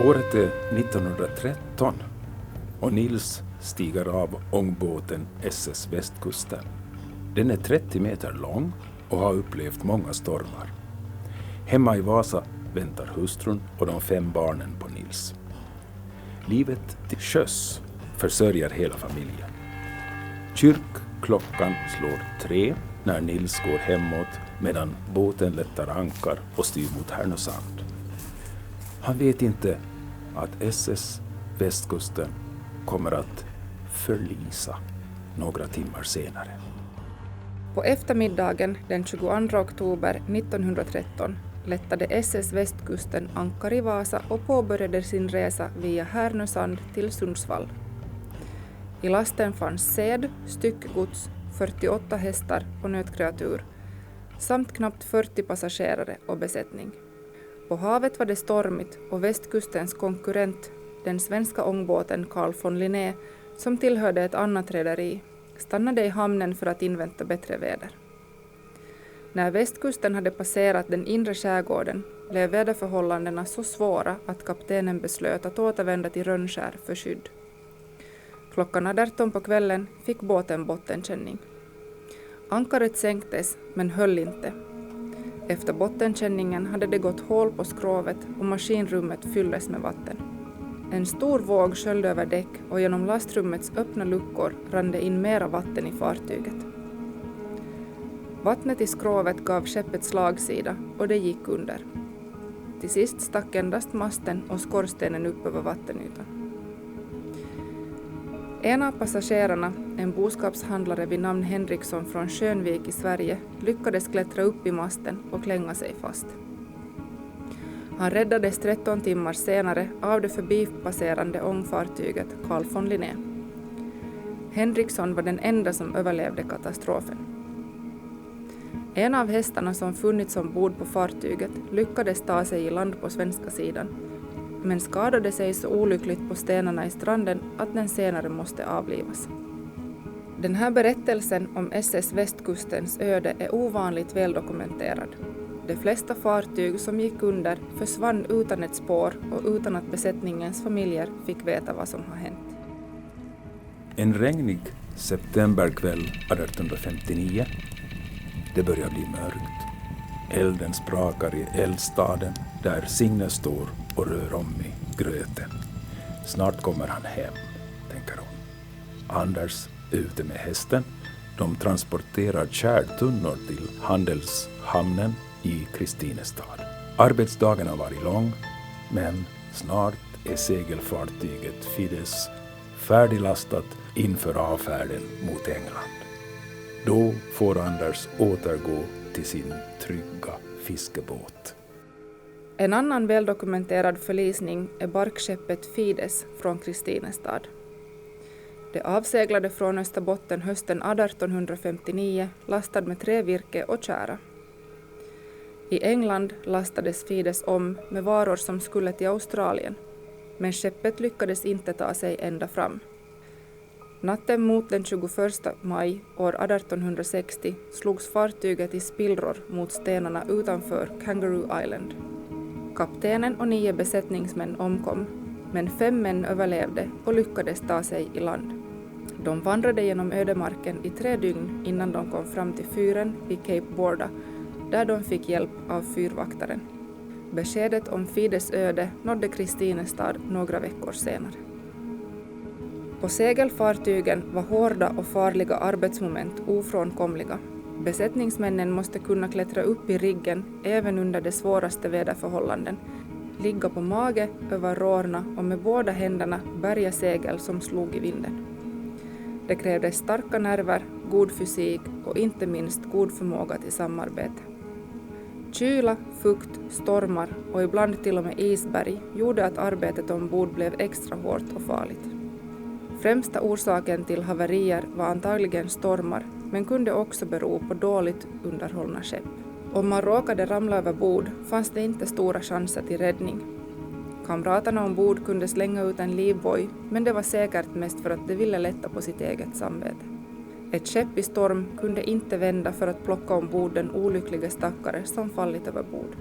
Året är 1913 och Nils stiger av ångbåten SS Västkusten. Den är 30 meter lång och har upplevt många stormar. Hemma i Vasa väntar hustrun och de 5 barnen på Nils. Livet till sjöss försörjer hela familjen. Kyrkklockan slår 3 när Nils går hemåt medan båten lättar ankar och styr mot Härnösand. Han vet inte att SS Västkusten kommer att förlisa några timmar senare. På eftermiddagen den 22 oktober 1913 lättade SS Västkusten ankar i Vasa och påbörjade sin resa via Härnösand till Sundsvall. I lasten fanns säd, styckgods, 48 hästar och nötkreatur samt knappt 40 passagerare och besättning. På havet var det stormigt och västkustens konkurrent, den svenska ångbåten Carl von Linné, som tillhörde ett annat rederi, stannade i hamnen för att invänta bättre väder. När västkusten hade passerat den inre skärgården blev väderförhållandena så svåra att kaptenen beslöt att återvända till Rönnskär för skydd. Klockan 18 på kvällen fick båten bottenkänning. Ankaret sänktes men höll inte. Efter bottenkänningen hade det gått hål på skrovet och maskinrummet fylldes med vatten. En stor våg sköljde över däck och genom lastrummets öppna luckor rann det in mera vatten i fartyget. Vattnet i skrovet gav skeppet slagsida och det gick under. Till sist stack endast masten och skorstenen upp över vattenytan. En av passagerarna, en boskapshandlare vid namn Henriksson från Schönvik i Sverige, lyckades klättra upp i masten och klänga sig fast. Han räddades 13 timmar senare av det förbipasserande ångfartyget Carl von Linné. Henriksson var den enda som överlevde katastrofen. En av hästarna som funnits ombord på fartyget lyckades ta sig i land på svenska sidan, men skadade sig så olyckligt på stenarna i stranden att den senare måste avlivas. Den här berättelsen om SS Västkustens öde är ovanligt väldokumenterad. De flesta fartyg som gick under försvann utan ett spår och utan att besättningens familjer fick veta vad som har hänt. En regnig septemberkväll 1859. Det börjar bli mörkt. Elden sprakar i eldstaden där Signe står och rör om i gröten. Snart kommer han hem, tänker hon. Anders är ute med hästen. De transporterar kärltunnor till handelshamnen i Kristinestad. Arbetsdagen har varit lång, men snart är segelfartyget Fides färdiglastat inför avfärden mot England. Då får Anders återgå till sin trygga fiskebåt. En annan väldokumenterad förlisning är barkskeppet Fides från Kristinestad. Det avseglade från Österbotten hösten 1859 lastad med trävirke och tjära. I England lastades Fides om med varor som skulle till Australien, men skeppet lyckades inte ta sig ända fram. Natten mot den 21 maj år 1860 slogs fartyget i spillror mot stenarna utanför Kangaroo Island. Kaptenen och 9 besättningsmän omkom, men 5 män överlevde och lyckades ta sig i land. De vandrade genom ödemarken i 3 dygn innan de kom fram till fyren vid Cape Borda, där de fick hjälp av fyrvaktaren. Beskedet om Fides öde nådde Kristinestad några veckor senare. På segelfartygen var hårda och farliga arbetsmoment ofrånkomliga. Besättningsmännen måste kunna klättra upp i riggen även under de svåraste väderförhållanden, ligga på mage över rårna och med båda händerna bärga segel som slog i vinden. Det krävdes starka nerver, god fysik och inte minst god förmåga till samarbete. Kyla, fukt, stormar och ibland till och med isberg gjorde att arbetet ombord blev extra hårt och farligt. Främsta orsaken till haverier var antagligen stormar, men kunde också bero på dåligt underhållna skepp. Om man råkade ramla över bord fanns det inte stora chanser till räddning. Kamraterna ombord kunde slänga ut en livboj, men det var säkert mest för att de ville lätta på sitt eget samvete. Ett skepp i storm kunde inte vända för att plocka ombord den olyckliga stackare som fallit över bord.